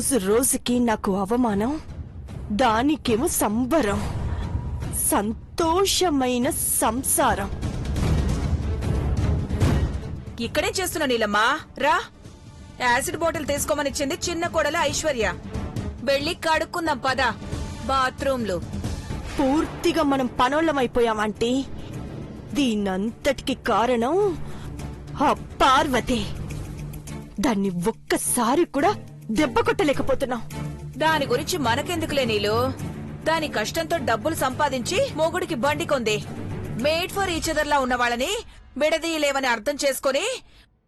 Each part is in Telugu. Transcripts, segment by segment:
రోజు రోజుకి నాకు అవమానం, దానికేమో సంబరం, సంతోషమైన సంసారం. ఇక్కడే చేస్తున్నా నీలమ్మా, రా. యాసిడ్ బాటిల్ తీసుకోమనిచ్చింది చిన్న కోడలు ఐశ్వర్య. వెళ్ళి కడుక్కుందాం పద బాత్రూంలో. పూర్తిగా మనం పనోళ్ళమైపోయామంటే దీనంతటికి కారణం ఆ పార్వతి. దాన్ని ఒక్కసారి కూడా దెబ్బ కొట్టలేకపోతున్నాం. దాని గురించి మనకెందుకులే నీలు. దాని కష్టంతో డబ్బులు సంపాదించి మొగుడికి బండి కొంది. మేడ్ ఫర్ ఈచ్ అదర్ లా ఉన్న వాళ్ళని విడదీయలేవని అర్థం చేసుకుని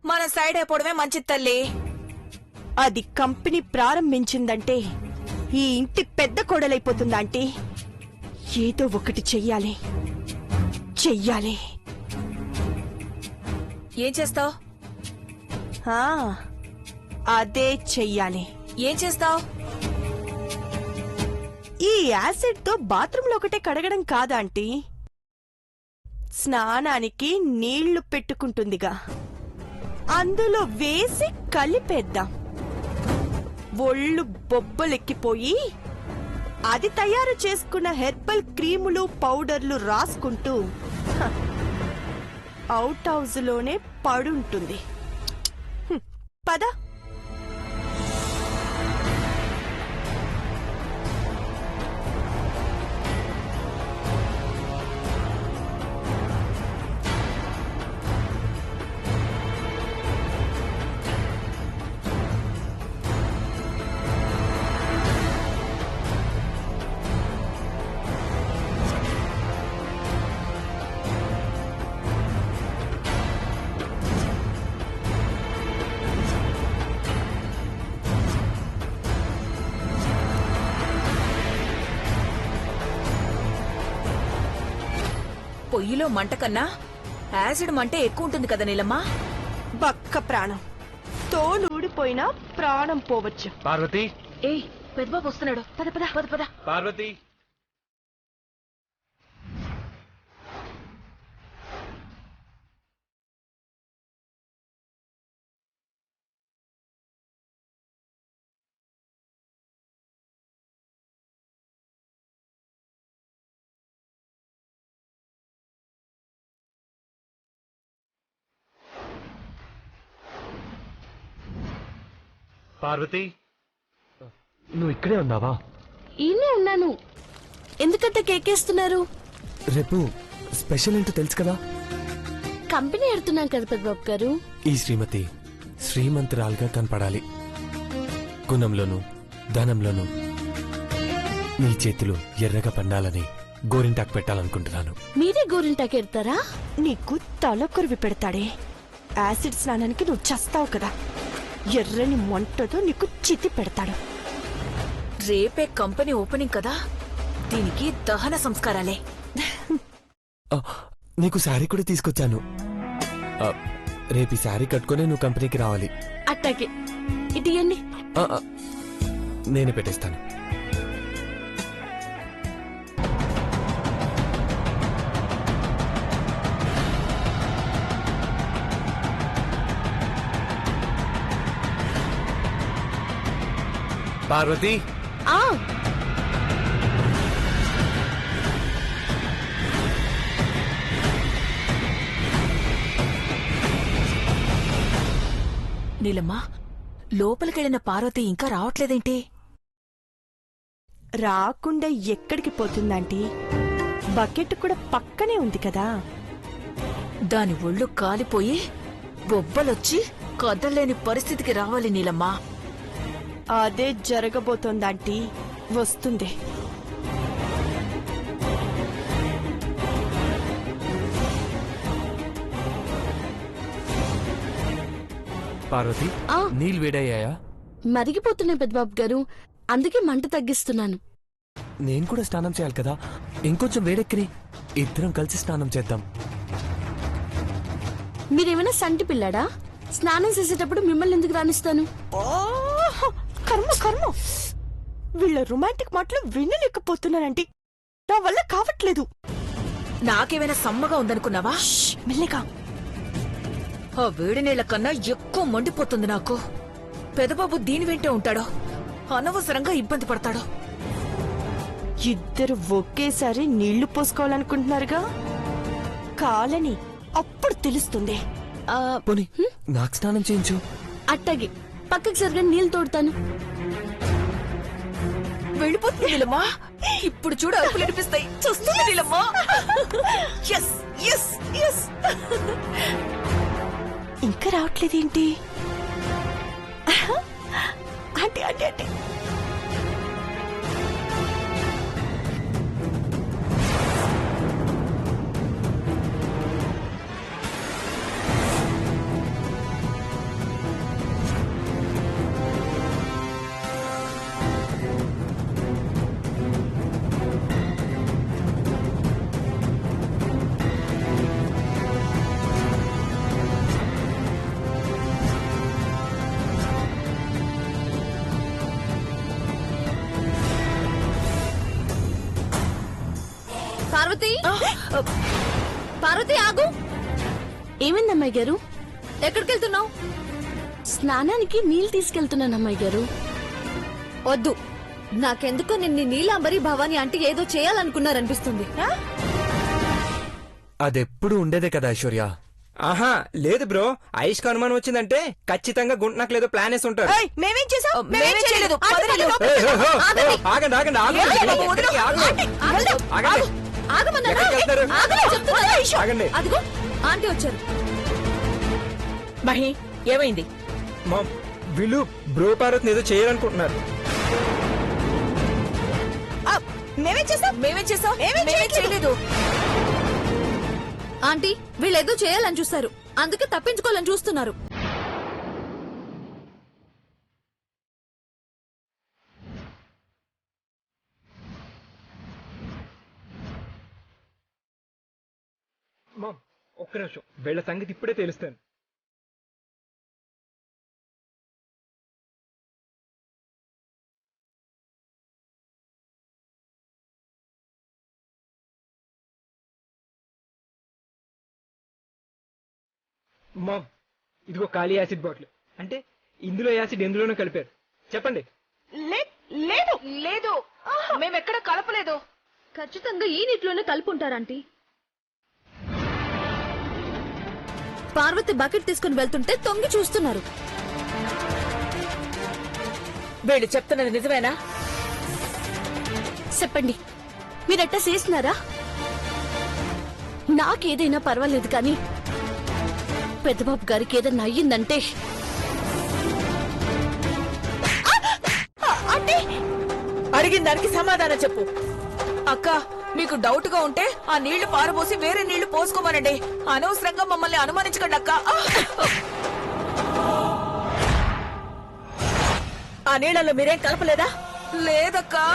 మన సైడ్ అయిపోవడమే మంచిది తల్లి. అది కంపెనీ ప్రారంభించిందంటే ఈ ఇంటి పెద్ద కోడలైపోతుందా అంటే ఏదో ఒకటి చెయ్యాలి. ఏం చేస్తావ్? అదే చెయ్యాలి. ఏం చేస్తావ్? ఈ యాసిడ్ తో బాత్రూంలో ఒకటే కడగడం కాదా ఆంటీ, స్నానానికి నీళ్లు పెట్టుకుంటుందిగా, అందులో వేసి కలిపేద్దాం. ఒళ్ళు బొబ్బలెక్కిపోయి అది తయారు చేసుకున్న హెర్బల్ క్రీములు పౌడర్లు రాసుకుంటూ అవుట్ హౌస్ లోనే పడుంటుంది. పద. పొయ్యిలో మంట కన్నా యాసిడ్ మంటే ఎక్కువ ఉంటుంది కదా నీలమ్మా. బక్క ప్రాణం, తోలు ఊడిపోయినా ప్రాణం పోవచ్చు. పార్వతి, ఏయ్ పెద్దబాబు వస్తున్నాడు, పద పద పద పద. పార్వతి, పార్వతి, నువ్వు ఇక్కడే ఉన్నావా? ఈయనే ఉన్నాను. ఎందుకంత కేకేస్తున్నారు? రేపు స్పెషల్ ఏంటో తెలుసు కదా. కంపెనీ ఎడుతున్నాం కదా పెద్దబాబు గారు. ఈ శ్రీమతి శ్రీమంతురాలుగా కనపడాలి. గుణంలోనూ ధనంలోనూ నీ చేతులు ఎర్రగా పండాలని గోరింటాకు పెట్టాలనుకుంటున్నాను. మీరే గోరింటాకు ఎడతారా? నీకు తలకొరివి పెడతాడే. యాసిడ్ స్నానానికి నువ్వు చస్తావు కదా, ఎర్రని మంటతో నీకు చితి పెడతాడు. రేపే కంపెనీ ఓపెనింగ్ కదా, దీనికి దహన సంస్కారాలే. నీకు శారీ కూడా తీసుకొచ్చాను. రేపు ఈ శారీ కట్టుకునే నువ్వు కంపెనీకి రావాలి. అట్టాకే. ఇటు ఇయ్యండి. నేనే పెట్టేస్తాను. పార్వతి, నీలమ్మా, లోపలికెళ్లిన పార్వతి ఇంకా రావట్లేదేంటి? రాకుండా ఎక్కడికి పోతుందంటీ? బకెట్ కూడా పక్కనే ఉంది కదా. దాని ఒళ్ళు కాలిపోయి బొబ్బలొచ్చి కదలలేని పరిస్థితికి రావాలి నీలమ్మా. అదే జరగబోతోందంటీ. వస్తుంది. పార్వతి, నీళ్ళు వేడయ్యాయా? మరిగిపోతున్నాయి పెద్దబాబు గారు, అందుకే మంట తగ్గిస్తున్నాను. నేను కూడా స్నానం చేయాలి కదా, ఇంకొంచెం వేడెక్కిని ఇద్దరం కలిసి స్నానం చేద్దాం. మీరేమైనా సంటి పిల్లాడా? స్నానం చేసేటప్పుడు మిమ్మల్ని ఎందుకు రానిస్తాను? కర్మ కర్మ, వీళ్ళ రొమాంటిక్ మాటలు వినలేకపోతున్నానండి. నా వల్ల కావట్లేదు. నాకేమైనా సమ్మగా ఉందనుకున్నావా? మెల్లిగా. ఆ వేడి నీళ్ల కన్నా ఎక్కువ మండిపోతుంది నాకు. పెదబాబు దీని వెంటే ఉంటాడో. అనవసరంగా ఇబ్బంది పడతాడు. ఇద్దరు ఒకేసారి నీళ్లు పోసుకోవాలనుకుంటున్నారుగా, కాలని అప్పుడు తెలుస్తుంది. ఆ, పోనీ నాకు స్నానం చేయించు. అట్టగి పక్కకి సరిగా నీళ్ళు తోడుతాను. వెళ్ళిపోతుంది నీలమ్మా. ఇప్పుడు చూడు అరుపులు వినిపిస్తాయి. చూస్తుంది నీలమ్మా. Yes yes yes. ఇంకా రావట్లేదేంటి? అంటే అంటే అంటే పార్వతి, పార్వతి ఆగు. ఏమైంది అమ్మాయి గారు? ఎక్కడికి వెళ్తున్నావు? స్నానానికి నీళ్ళు తీసుకెళ్తున్నాను అమ్మాయి గారు. వద్దు, నాకెందుకో నిన్ను నీలాంబరి భవాని అంటే ఏదో చేయాలనుకున్నారనిపిస్తుంది. అదెప్పుడు ఉండేదే కదా ఐశ్వర్య. ఆహా లేదు బ్రో, ఐష్ కు అనుమానం వచ్చిందంటే ఖచ్చితంగా గుంటనకు లేదో ప్లాన్ వేసి ఉంటారు. మేమేం చేసాం? మేమేం చేయలేదు. పదనీలు. ఏయ్, హో, హో, హో, ఆగండి ఆగండి ఆగండి. ఆగండి. ఆగండి. ఆగమన్నా ఎక్కడికి వెళ్తారు? ఆగండి. అదిగో ఆంటీ వచ్చారు. మహి ఏమైంది? మామ్, వీళ్ళు బ్రో పార్వతిని ఏదో చేయాలనుకుంటున్నారు. మేమేం చేసాం? మేమేం చేసాం? మేమేం చేయలేదు. ఆంటీ వీళ్ళేదో చేయాలని చూస్తారు, అందుకే తప్పించుకోవాలని చూస్తున్నారు. మామ్ ఒక్క నిమిషం, వీళ్ళ సంగతి ఇప్పుడే తెలుస్తాను. మామ్, ఇదిగో ఖాళీ యాసిడ్ బాటిల్. అంటే ఇందులో యాసిడ్ ఎందులోనో కలిపారు. చెప్పండి. లేదు లేదు, మేమెక్కడ కలపలేదు. ఖచ్చితంగా ఈ నీటిలోనే కలుపుంటారంటీ. పార్వతి బకెట్ తీసుకుని వెళ్తుంటే తొంగి చూస్తున్నారు. వీళ్ళు చెప్తున్నది నిజమేనా? చెప్పండి, మీరట్టా చేసినారా? నాకేదైనా పర్వాలేదు కానీ పెద్దబాబు గారికి ఏదన్నా అయ్యిందంటే అడిగిన దానికి సమాధానం చెప్పు. అక్క, మీకు డౌట్ గా ఉంటే ఆ నీళ్లు పారబోసి వేరే నీళ్లు పోసుకోమనండి. అనవసరంగా మమ్మల్ని అనుమానించకండి అక్క. ఆ నీళ్లలో మీరేం కలపలేదా? లేదక్కా.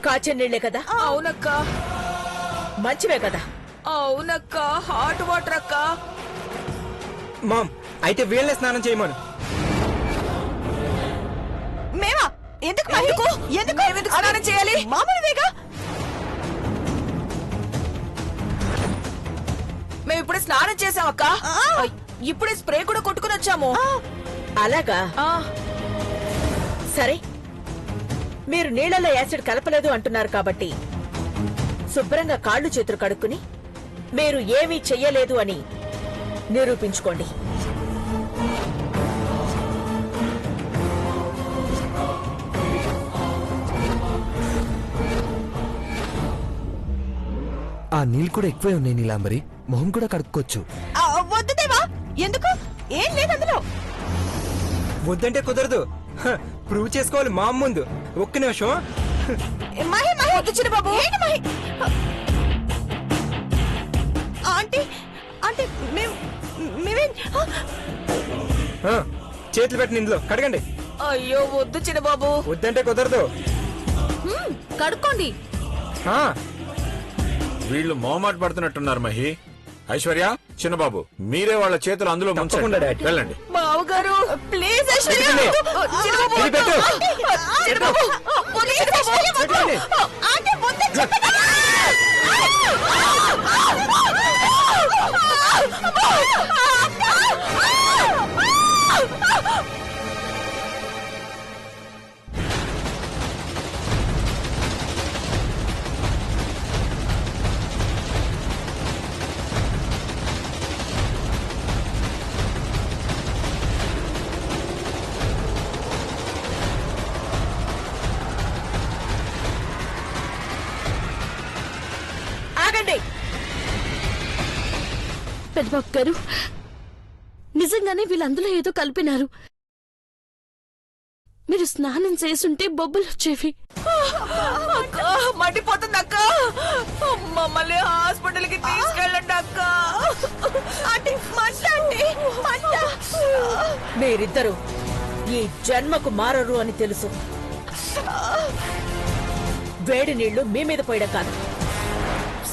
కాచే నీళ్లే కదా? అవునక్క. మంచివే కదా? అవునక్క. హాట్ వాటర్ అక్క. మామ్, అయితే వీళ్ళే స్నానం చేయమను. మేమా? ఎందుకు ఎందుకు స్నానం చేయాలి? మామూలుదేగా. మేము ఇప్పుడే స్నానం చేసామక్క. ఇప్పుడే స్ప్రే కూడా కొట్టుకుని వచ్చాము. అలాగా? సరే, మీరు నీళ్లలో యాసిడ్ కలపలేదు అంటున్నారు కాబట్టి శుభ్రంగా కాళ్ళు చేతులు కడుక్కుని మీరు ఏమీ చెయ్యలేదు అని నిరూపించుకోండి. ఆ నీళ్ళు కూడా ఎక్కువే ఉన్నాయి నీలాంబరి, మొహం కూడా కడుక్కోవచ్చు. వద్దుదేవా, ఎందుకు? ఏం లేదు అందులో. వద్దంటే కుదరదు, ప్రూవ్ చేసుకోవాలి మా ముందు. ఒక్క నిమిషం. మహి వద్దు చిన్న బాబు. ఆంటీ ఆంటీ మేమేం చేతులు పెట్టిన ఇందులో కడగండి. అయ్యో వద్దు చిన్నబాబు. వద్దంటే కుదరదు. కడుక్కోండి. వీళ్ళు మొహమాట పడుతున్నట్టున్నారు మహి. ఐశ్వర్య, చిన్నబాబు, మీరే వాళ్ళ చేతులు అందులో తప్పకుండా, ముంచండి. డాడీ. వెళ్ళండి. బావగారు ప్లీజ్ ఐశ్వర్య. పెట్టండి. చిన్నబాబు, ఇది పెట్టు. చిన్నబాబు, ప్లీజ్ ఐశ్వర్య. పెట్టండి. ఆంటీ వద్దు చెప్పండి. పెద్దబాబు గారు నిజంగానే వీళ్ళందులో ఏదో కలిపినారు. మీరు స్నానం చేసుంటే బొబ్బలు వచ్చేవి. అక్క మండిపోతుంది అక్క, మమ్మల్ని హాస్పిటల్ కి తీసుకెళ్ళండి అక్క. ఆంటీ, మంట ఆంటీ, మంట. మీరిద్దరూ ఈ జన్మకు మారరు అని తెలుసు. వేడి నీళ్లు మీ మీద పోయడం కాదు,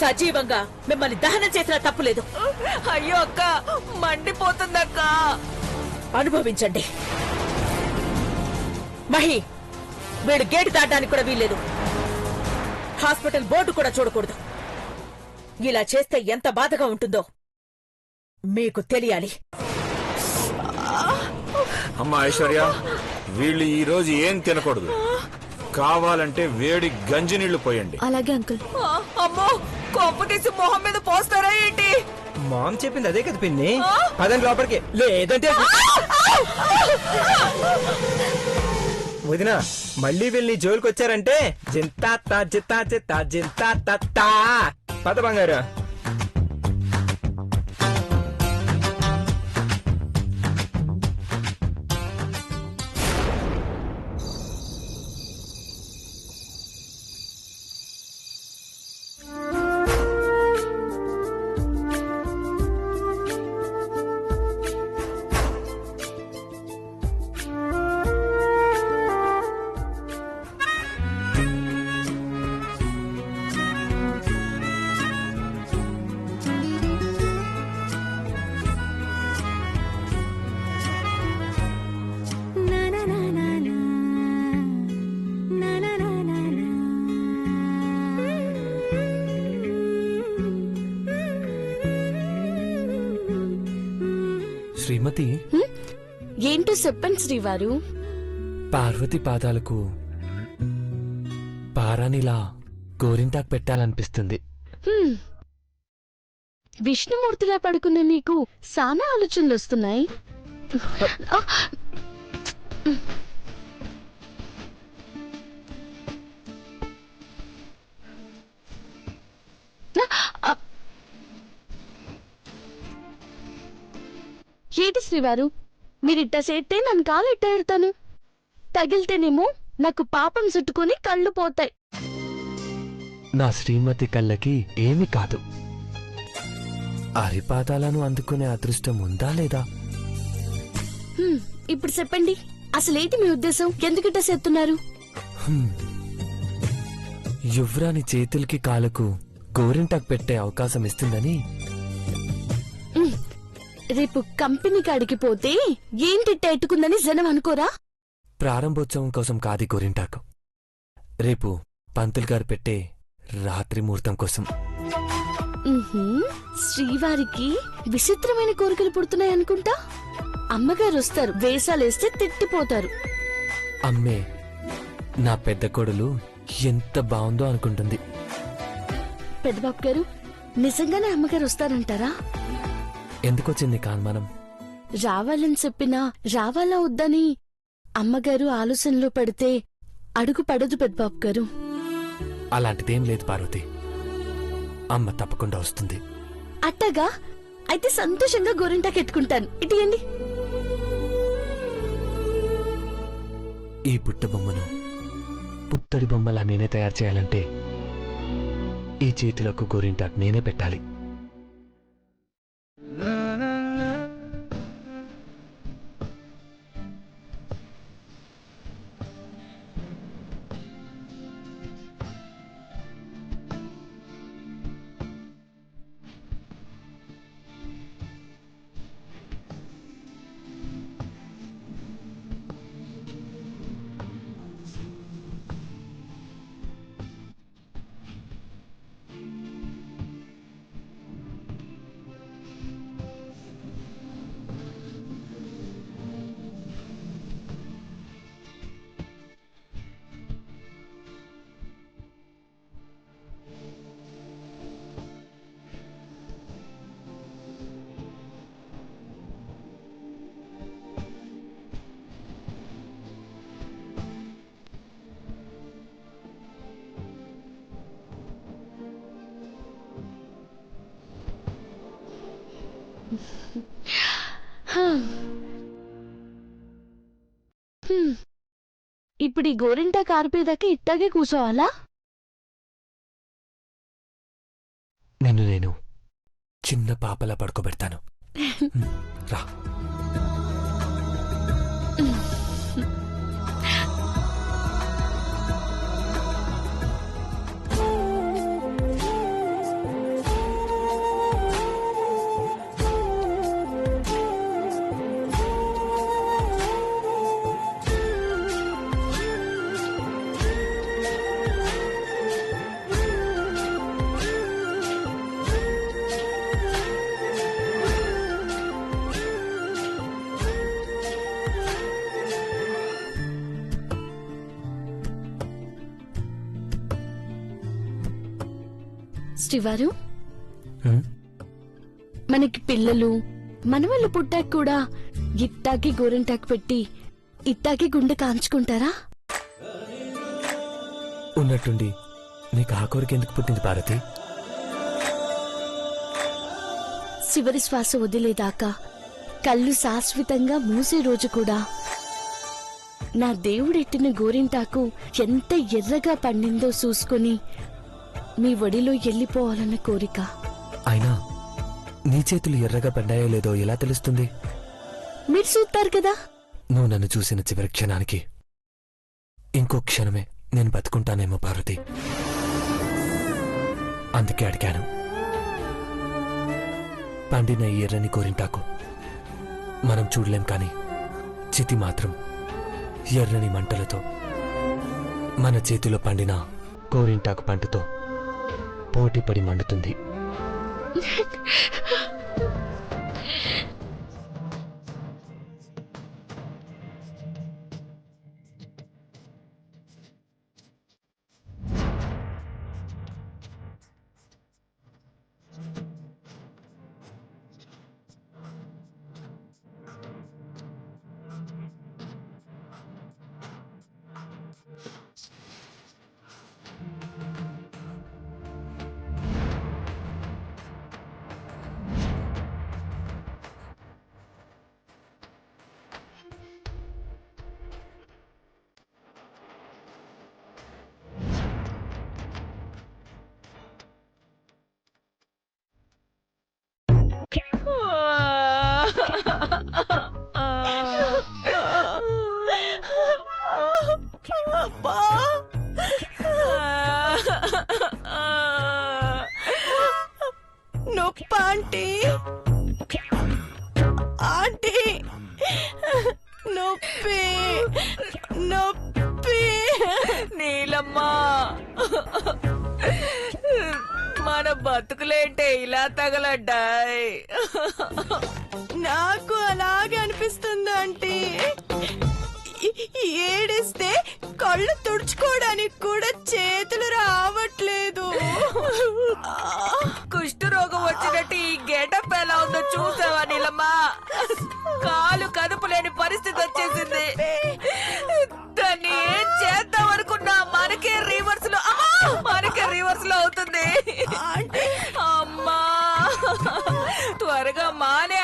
సజీవంగా మిమ్మల్ని దహనం చేసినా తప్పులేదు. అయ్యో అక్క, మండిపోతుందక్క. అనుభవించండి. మహి, వీడు గేటు దాటడానికి కూడా వీల్లేదు. హాస్పిటల్ బోర్డు కూడా చూడకూడదు. ఇలా చేస్తే ఎంత బాధగా ఉంటుందో మీకు తెలియాలి. అమ్మా ఐశ్వర్య, వీళ్ళు ఈ రోజు ఏం తినకూడదు. కావాలంటే వేడి గంజి నీళ్లు పోయండి. అలాగే అంకుల్. అమ్మో, కొంప తీసి మొహం మీద పోస్తారా ఏంటి? మామ్ చెప్పింది అదే కదా పిన్ని. పదండి లోపలికి, లేదంటే వదినా మళ్ళీ వీళ్ళని జోలికి వచ్చారంటే జింతా జిత్తా జిత్తా జింతా పద బంగారు. శ్రీమతి, ఏంటో చెప్పండి శ్రీవారు. పార్వతి పాదాలకు పారానిలా గోరింటాకు పెట్టాలనిపిస్తుంది. విష్ణుమూర్తిలా పడుకున్న నీకు సానా ఆలోచనలు వస్తున్నాయి. ఏంటి శ్రీవారు, మీరిట్ట చేస్తే నన్ను కాలు ఇట్ట ఎడతాను. తగిలితేనేమో నాకు పాపం చుట్టుకుని కళ్ళు పోతాయి. నా శ్రీమతి కళ్ళకి ఏమీ కాదు. అరిపాదాలను అందుకునే అదృష్టం ఉందా లేదా? ఇప్పుడు చెప్పండి, అసలేంటి మీ ఉద్దేశం? ఎందుకిట్ట చేస్తున్నారు? యువ్రాని చేతులకి కాళ్ళకు గోరింటాకు పెట్టే అవకాశం ఇస్తుందని. రేపు కంపెనీ కాడికి పోతే ఏంటిట్ట ఎట్టుకుందని జనం అనుకోరా? ప్రారంభోత్సవం కోసం కాది గోరింటాకు, రేపు పంతులు గారు పెట్టే రాత్రి ముహూర్తం కోసం. శ్రీవారికి విచిత్రమైన కోరికలు పుడుతున్నాయనుకుంటా. అమ్మగారు వస్తారు, వేషాలేస్తే తిట్టిపోతారు. అమ్మే, నా పెద్ద కోడలు ఎంత బాగుందో అనుకుంటుంది. పెద్దబాబు గారు, నిజంగానే అమ్మగారు వస్తారంటారా? ఎందుకొచ్చింది కాన్మానం? రావాలని చెప్పినా రావాలా వద్దని అమ్మగారు ఆలోచనలో పడితే అడుగు పడదు పెద్దబాబు గారు. అలాంటిదేం లేదు పార్వతి, అమ్మ తప్పకుండా వస్తుంది. అట్టగా అయితే సంతోషంగా గోరింటాకెట్టుకుంటాను. ఇటీయండి. ఈ పుట్ట బొమ్మను పుత్తడి బొమ్మలా నేనే తయారు చేయాలంటే ఈ చేతిలోకి గోరింటాకు నేనే పెట్టాలి. ఇప్పుడు ఈ గోరింటా కారిపోయేదాకా ఇట్టాగే కూర్చోవాలా? నేను చిన్న పాపలా పడుకోబెడతాను. రా. శ్రీవారు, హ్మ్? మనకి పిల్లలు మనవళ్ళు పుట్టాక కూడా ఇట్టాకి గోరింటాకు పెట్టి ఇట్టాకి గుండె కాంచుకుంటారా? ఉన్నట్టుండి నీకు ఆ కోరిక ఎందుకు పుట్టింది పార్వతి? చివరి శ్వాస వదిలేదాకా కళ్ళు శాశ్వతంగా మూసే రోజు కూడా నా దేవుడెట్టిన గోరింటాకు ఎంత ఎర్రగా పండిందో చూసుకుని మీ ఒడిలో వెళ్ళిపోవాలన్న కోరిక. అయినా నీ చేతులు ఎర్రగా పడ్డాయో లేదో ఎలా తెలుస్తుంది? మీరు చూస్తారు కదా. నువ్వు నన్ను చూసిన చివరి క్షణానికి ఇంకో క్షణమే నేను బతుకుంటానేమో పార్వతి. అందుకే అడిగాను. పండిన ఈ ఎర్రని గోరింటాకు మనం చూడలేం, కానీ చితి మాత్రం ఎర్రని మంటలతో మన చేతిలో పండిన గోరింటాకు పంటతో పోటీపడి మండుతుంది. అబ్బా! నొప్ప ఆంటీ, ఆంటీ, నొప్పి నొప్పి. నీలమ్మా, మన బతుకులేంటే ఇలా తగలడ్డాయి. నాకు అలాగే అనిపిస్తుంది ఆంటీ. ఏడిస్తే కళ్ళు తుడుచుకోవడానికి కూడా చేతులు రావట్లేదు. కుష్ఠరోగం వచ్చినట్టు ఈ గెటప్ ఎలా ఉందో చూసావా నీలమ్మా? కాలు కదుపులేని పరిస్థితి వచ్చేసింది. దాన్ని ఏం చేద్దాం అనుకున్నా మనకే రివర్స్ లో అవుతుంది. అమ్మా, త్వరగా మానే